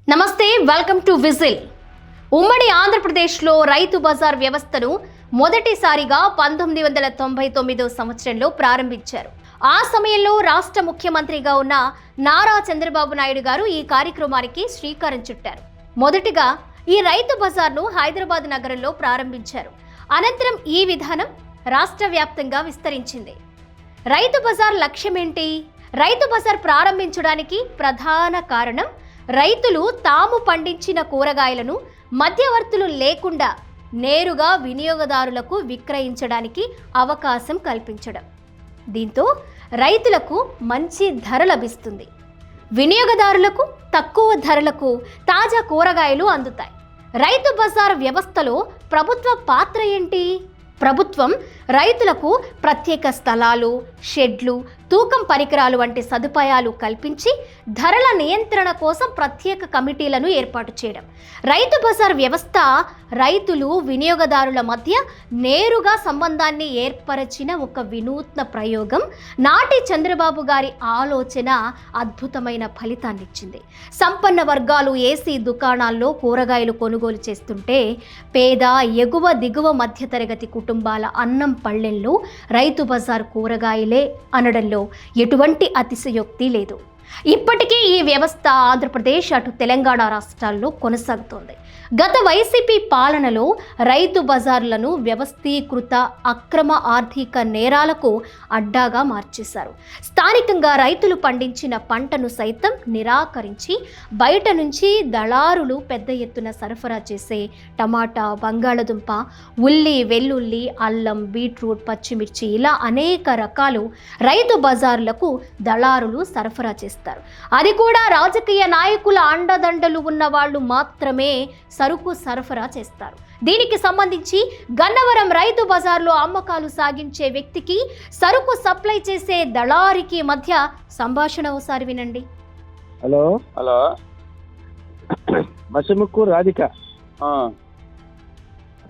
నమస్తే, welcome to whistle. ఉమ్మడి ఆంధ్రప్రదేశ్లో రైతు బజార్ వ్యవస్థను మొదటిసారిగా 1999 సంవత్సరంలో ప్రారంభించారు. ఆ సమయంలో రాష్ట్ర ముఖ్యమంత్రిగా ఉన్న నారా చంద్రబాబు నాయుడు గారు ఈ కార్యక్రమానికి శ్రీకారం చుట్టారు. మొదటిగా ఈ రైతు బజార్ను హైదరాబాద్ నగరంలో ప్రారంభించారు. అనంతరం ఈ విధానం రాష్ట్ర వ్యాప్తంగా విస్తరించింది. రైతు బజార్ లక్ష్యమేంటి? రైతు బజార్ ప్రారంభించడానికి ప్రధాన కారణం రైతులు తాము పండించిన కూరగాయలను మధ్యవర్తులు లేకుండా నేరుగా వినియోగదారులకు విక్రయించడానికి అవకాశం కల్పించడం. దీంతో రైతులకు మంచి ధర లభిస్తుంది, వినియోగదారులకు తక్కువ ధరలకు తాజా కూరగాయలు అందుతాయి. రైతు బజార్ వ్యవస్థలో ప్రభుత్వ పాత్ర ఏంటి? ప్రభుత్వం రైతులకు ప్రత్యేక స్థలాలు, షెడ్లు, తూకం పరికరాలు వంటి సదుపాయాలు కల్పించి ధరల నియంత్రణ కోసం ప్రత్యేక కమిటీలను ఏర్పాటు చేయడం. రైతు బజార్ వ్యవస్థ రైతులు, వినియోగదారుల మధ్య నేరుగా సంబంధాన్ని ఏర్పరచిన ఒక వినూత్న ప్రయోగం. నాటి చంద్రబాబు గారి ఆలోచన అద్భుతమైన ఫలితాన్నిచ్చింది. సంపన్న వర్గాలు ఏసీ దుకాణాల్లో కూరగాయలు కొనుగోలు చేస్తుంటే పేద, ఎగువ, దిగువ మధ్యతరగతి కుటుంబాల అన్నం పళ్ళెంలో రైతు బజార్ కూరగాయలే అనడంలో ఎటువంటి అతిశయోక్తి లేదు. ఇప్పటికీ ఈ వ్యవస్థ ఆంధ్రప్రదేశ్, అటు తెలంగాణ రాష్ట్రాల్లో కొనసాగుతోంది. గత వైసీపీ పాలనలో రైతు బజార్లను వ్యవస్థీకృత అక్రమ ఆర్థిక నేరాలకు అడ్డాగా మార్చేశారు. స్థానికంగా రైతులు పండించిన పంటను సైతం నిరాకరించి బయట నుంచి దళారులు పెద్ద ఎత్తున సరఫరా చేసే టమాటా, బంగాళదుంప, ఉల్లి, వెల్లుల్లి, అల్లం, బీట్రూట్, పచ్చిమిర్చి ఇలా అనేక రకాలు రైతు బజార్లకు దళారులు సరఫరా చేస్తారు. అది కూడా రాజకీయ నాయకుల అండదండలు ఉన్న వాళ్ళు మాత్రమే సరుకు సరఫరా చేస్తారు. దీనికి సంబంధించి గన్నవరం రైతు బజార్లో అమ్మకాలు సాగించే వ్యక్తికి, సరుకు సప్లై చేసే దళారికి మధ్య సంభాషణ ఒకసారి వినండి. హలో హలో మసిముక్కు రాధిక,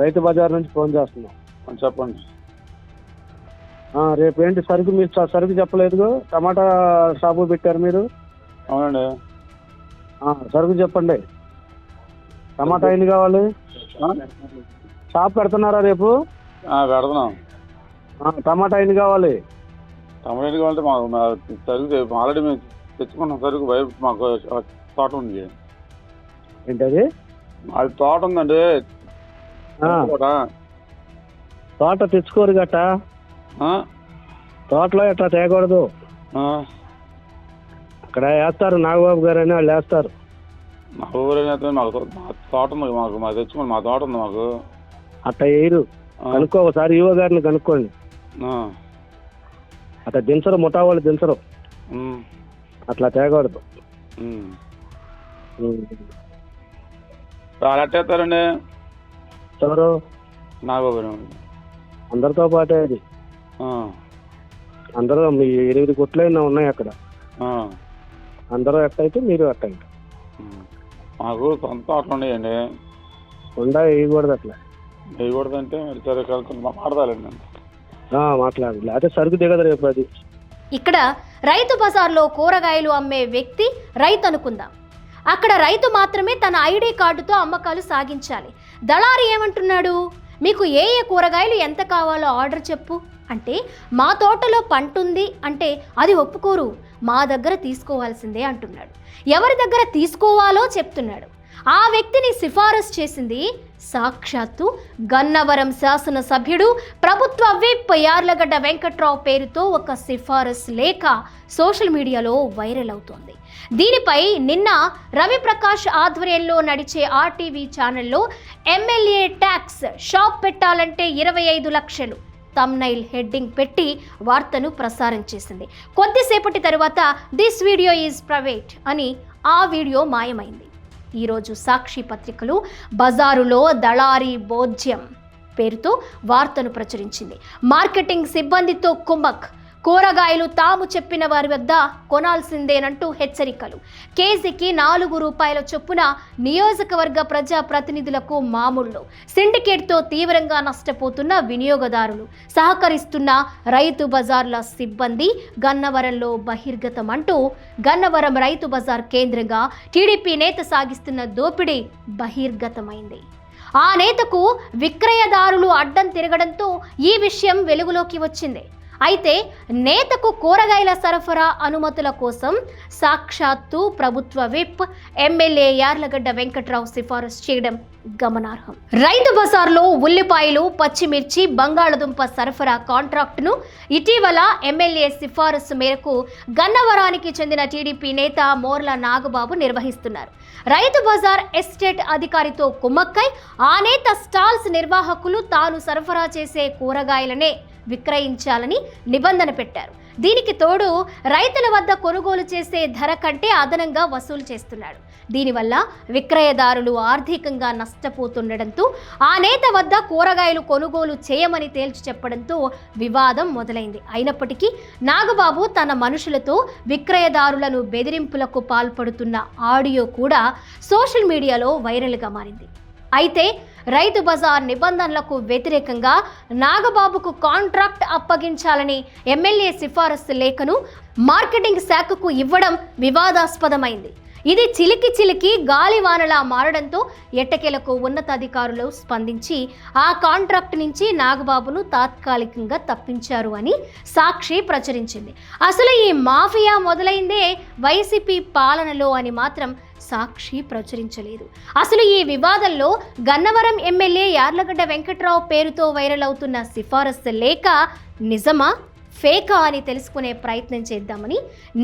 రైతు బజార్ నుంచి ఫోన్ చేస్తున్నాం. చెప్పండి. రేపు ఏంటి సరుకు? మీరు సరుకు చెప్పలేదు. టమాటా షాపు పెట్టారు మీరు? అవునండి. సరుకు చెప్పండి. టమాటా ఎన్ని కావాలి? షాప్ పెడుతున్నారా రేపు? పెడుతున్నాం. టమాటా ఎన్ని కావాలి? టమాటా ఎన్ని కావాలంటే మాకు సరుకు ఆల్రెడీ మేము తెచ్చుకున్నాం. సరుకు బయట మాకు తోట ఉంది. ఏంటది? అది తోట ఉందండి. తోట తెచ్చుకోరు గట్ట, తోటలో ఎట్లా తేయకూడదు. అక్కడ వేస్తారు, నాగబాబు గారు అని వాళ్ళు వేస్తారు. మా ఊరు మాకు తోట ఉంది, మాకు తెచ్చుకోండి. మా తోట ఉంది మాకు. అట్లా వేయరు. కనుక్కో, ఒకసారి ఈవో గారిని కనుక్కోండి. అట్లా దించరు, ముఠా వాళ్ళు దించరు. అట్లా తేయకూడదు. అట్టేస్తారండి ఎవరు? నాగబాబు. అందరితో పాటే అది. అందరూ మీ 8 కొట్లైనా ఉన్నాయి అక్కడ. అందరూ ఎట్టయితే మీరు అట్టయితే. మాకు సొంత తోటలు ఉన్నాయండి. ఉండా వేయకూడదు. అట్లా వేయకూడదు అంటే మరి సరే మాట్లాడాలండి. మాట్లాడాలి, లేకపోతే సరుకు దిగదు రేపు. అది ఇక్కడ రైతు బజార్లో కూరగాయలు అమ్మే వ్యక్తి రైతు అనుకుందాం. అక్కడ రైతు మాత్రమే తన ఐడి కార్డుతో అమ్మకాలు సాగించాలి. దళారి ఏమంటున్నాడు? మీకు ఏ కూరగాయలు ఎంత కావాలో ఆర్డర్ చెప్పు అంటే, మా తోటలో పంటుంది అంటే అది ఒప్పుకోరు, మా దగ్గర తీసుకోవాల్సిందే అంటున్నాడు. ఎవరి దగ్గర తీసుకోవాలో చెప్తున్నాడు. ఆ వ్యక్తిని సిఫారసు చేసింది సాక్షాత్తు గన్నవరం శాసనసభ్యుడు, ప్రభుత్వ విప్ యార్లగడ్డ వెంకట్రావు పేరుతో ఒక సిఫారసు లేఖ సోషల్ మీడియాలో వైరల్ అవుతోంది. దీనిపై నిన్న రవిప్రకాష్ ఆధ్వర్యంలో నడిచే ఆర్టీవీ ఛానల్లో ఎమ్మెల్యే ట్యాక్స్ షాప్ పెట్టాలంటే 25 లక్షలు థంబ్నైల్ హెడ్డింగ్ పెట్టి వార్తను ప్రసారం చేసింది. కొద్దిసేపటి తరువాత దిస్ వీడియో ఈజ్ ప్రైవేట్ అని ఆ వీడియో మాయమైంది. ఈరోజు సాక్షి పత్రికలు బజారులో దళారీ భోజ్యం పేరుతో వార్తను ప్రచురించింది. మార్కెటింగ్ సిబ్బందితో కుమ్మక్, కూరగాయలు తాము చెప్పిన వారి వద్ద కొనాల్సిందేనంటూ హెచ్చరికలు. కేజీకి 4 రూపాయల చొప్పున నియోజకవర్గ ప్రజా ప్రతినిధులకు మామూళ్లు. సిండికేట్తో తీవ్రంగా నష్టపోతున్న వినియోగదారులు, సహకరిస్తున్న రైతు బజార్ల సిబ్బంది గన్నవరంలో బహిర్గతం అంటూ గన్నవరం రైతు బజార్ కేంద్రంగా టీడీపీ నేత సాగిస్తున్న దోపిడీ బహిర్గతమైంది. ఆ నేతకు విక్రయదారులు అడ్డం తిరగడంతో ఈ విషయం వెలుగులోకి వచ్చింది. అయితే నేతకు కూరగాయల సరఫరా అనుమతుల కోసం సాక్షాత్తు ప్రభుత్వ విప్ ఎమ్మెల్యే యార్లగడ్డ వెంకట్రావు సిఫారసు చేయడం గమనార్హం. రైతు బజార్లో ఉల్లిపాయలు, పచ్చిమిర్చి, బంగాళదుంప సరఫరా కాంట్రాక్టును ఇటీవల ఎమ్మెల్యే సిఫారసు మేరకు గన్నవరానికి చెందిన టీడీపీ నేత మోర్ల నాగబాబు నిర్వహిస్తున్నారు. రైతు బజార్ ఎస్టేట్ అధికారితో కుమ్మక్కై ఆ నేత స్టాల్స్ నిర్వాహకులు తాను సరఫరా చేసే కూరగాయలనే విక్రయించాలని నిబంధన పెట్టారు. దీనికి తోడు రైతుల వద్ద కొనుగోలు చేసే ధర కంటే అదనంగా వసూలు చేస్తున్నాడు. దీనివల్ల విక్రయదారులు ఆర్థికంగా నష్టపోతుండడంతో ఆ నేత వద్ద కూరగాయలు కొనుగోలు చేయమని తేల్చి చెప్పడంతో వివాదం మొదలైంది. అయినప్పటికీ నాగబాబు తన మనుషులతో విక్రయదారులను బెదిరింపులకు పాల్పడుతున్న ఆడియో కూడా సోషల్ మీడియాలో వైరల్గా మారింది. అయితే రైతు బజార్ నిబంధనలకు వ్యతిరేకంగా నాగబాబుకు కాంట్రాక్ట్ అప్పగించాలని ఎమ్మెల్యే సిఫారసు లేఖను మార్కెటింగ్ శాఖకు ఇవ్వడం వివాదాస్పదమైంది. ఇది చిలికి గాలివానలా మారడంతో ఎట్టకేలకు ఉన్నతాధికారులు స్పందించి ఆ కాంట్రాక్ట్ నుంచి నాగబాబును తాత్కాలికంగా తప్పించారు అని సాక్షి ప్రచురించింది. అసలు ఈ మాఫియా మొదలైందే వైసీపీ పాలనలో అని మాత్రం సాక్షి ప్రచురించలేదు. అసలు ఈ వివాదంలో గన్నవరం ఎమ్మెల్యే యార్లగడ్డ వెంకట్రావు పేరుతో వైరల్ అవుతున్న సిఫారసు లేఖ నిజమా ఫేకా అని తెలుసుకునే ప్రయత్నం చేద్దామని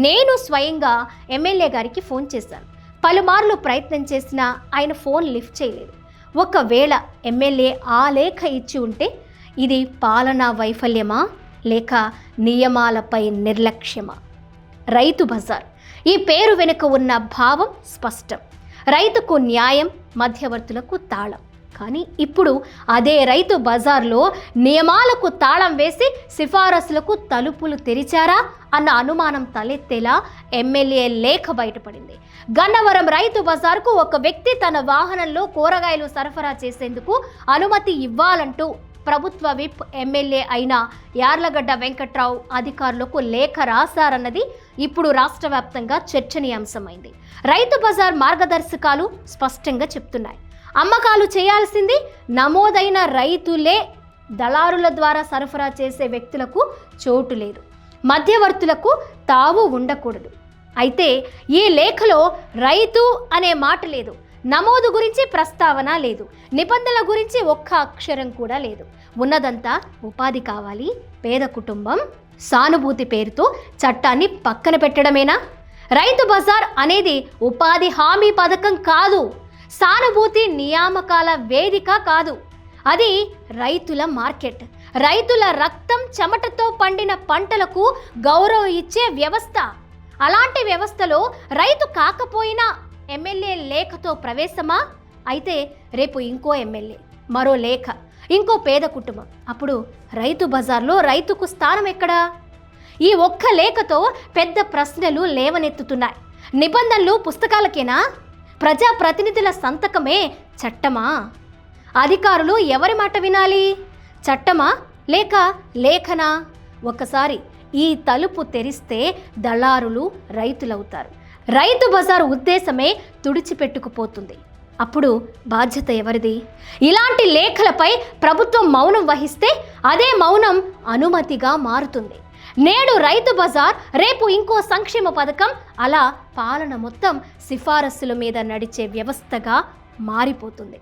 నేను స్వయంగా ఎమ్మెల్యే గారికి ఫోన్ చేశాను. పలుమార్లు ప్రయత్నం చేసినా ఆయన ఫోన్ లిఫ్ట్ చేయలేదు. ఒకవేళ ఎమ్మెల్యే ఆ లేఖ ఇచ్చి ఉంటే ఇది పాలనా వైఫల్యమా లేక నియమాలపై నిర్లక్ష్యమా? రైతు బజార్ ఈ పేరు వెనుక ఉన్న భావం స్పష్టం. రైతుకు న్యాయం, మధ్యవర్తులకు తాళం. కానీ ఇప్పుడు అదే రైతు బజార్లో నియమాలకు తాళం వేసి సిఫారసులకు తలుపులు తెరిచారా అన్న అనుమానం తలెత్తేలా ఎమ్మెల్యే లేఖ బయటపడింది. గన్నవరం రైతు బజార్కు ఒక వ్యక్తి తన వాహనంలో కూరగాయలు సరఫరా చేసేందుకు అనుమతి ఇవ్వాలంటూ ప్రభుత్వ విప్ ఎమ్మెల్యే అయిన యార్లగడ్డ వెంకట్రావు అధికారులకు లేఖ రాశారన్నది ఇప్పుడు రాష్ట్ర వ్యాప్తంగా చర్చనీయాంశమైంది. రైతు బజార్ మార్గదర్శకాలు స్పష్టంగా చెప్తున్నాయి. అమ్మకాలు చేయాల్సింది నమోదైన రైతులే. దళారుల ద్వారా సరఫరా చేసే వ్యక్తులకు చోటు లేదు, మధ్యవర్తులకు తావు ఉండకూడదు. అయితే ఈ లేఖలో రైతు అనే మాట లేదు, నమోదు గురించి ప్రస్తావన లేదు, నిబంధనల గురించి ఒక్క అక్షరం కూడా లేదు. ఉన్నదంతా ఉపాధి కావాలి, పేద కుటుంబం, సానుభూతి పేరుతో చట్టాన్ని పక్కన పెట్టడమేనా? రైతు బజార్ అనేది ఉపాధి హామీ పథకం కాదు, సానుభూతి నియామకాల వేదిక కాదు. అది రైతుల మార్కెట్. రైతుల రక్తం చెమటతో పండిన పంటలకు గౌరవం ఇచ్చే వ్యవస్థ. అలాంటి వ్యవస్థలో రైతు కాకపోయినా ఎమ్మెల్యే లేఖతో ప్రవేశమా? అయితే రేపు ఇంకో ఎమ్మెల్యే, మరో లేఖ, ఇంకో పేద కుటుంబం. అప్పుడు రైతు బజార్లో రైతుకు స్థానం ఎక్కడా? ఈ ఒక్క లేఖతో పెద్ద ప్రశ్నలు లేవనెత్తుతున్నాయి. నిబంధనలు పుస్తకాలకేనా? ప్రజాప్రతినిధుల సంతకమే చట్టమా? అధికారులు ఎవరి మాట వినాలి? చట్టమా లేక లేఖనా? ఒకసారి ఈ తలుపు తెరిస్తే దళారులు రైతులవుతారు. రైతు బజారు ఉద్దేశమే తుడిచిపెట్టుకుపోతుంది. అప్పుడు బాధ్యత ఎవరిది? ఇలాంటి లేఖలపై ప్రభుత్వం మౌనం వహిస్తే అదే మౌనం అనుమతిగా మారుతుంది. నేడు రైతు బజార్, రేపు ఇంకో సంక్షేమ పథకం, అలా పాలన మొత్తం సిఫారసుల మీద నడిచే వ్యవస్థగా మారిపోతుంది.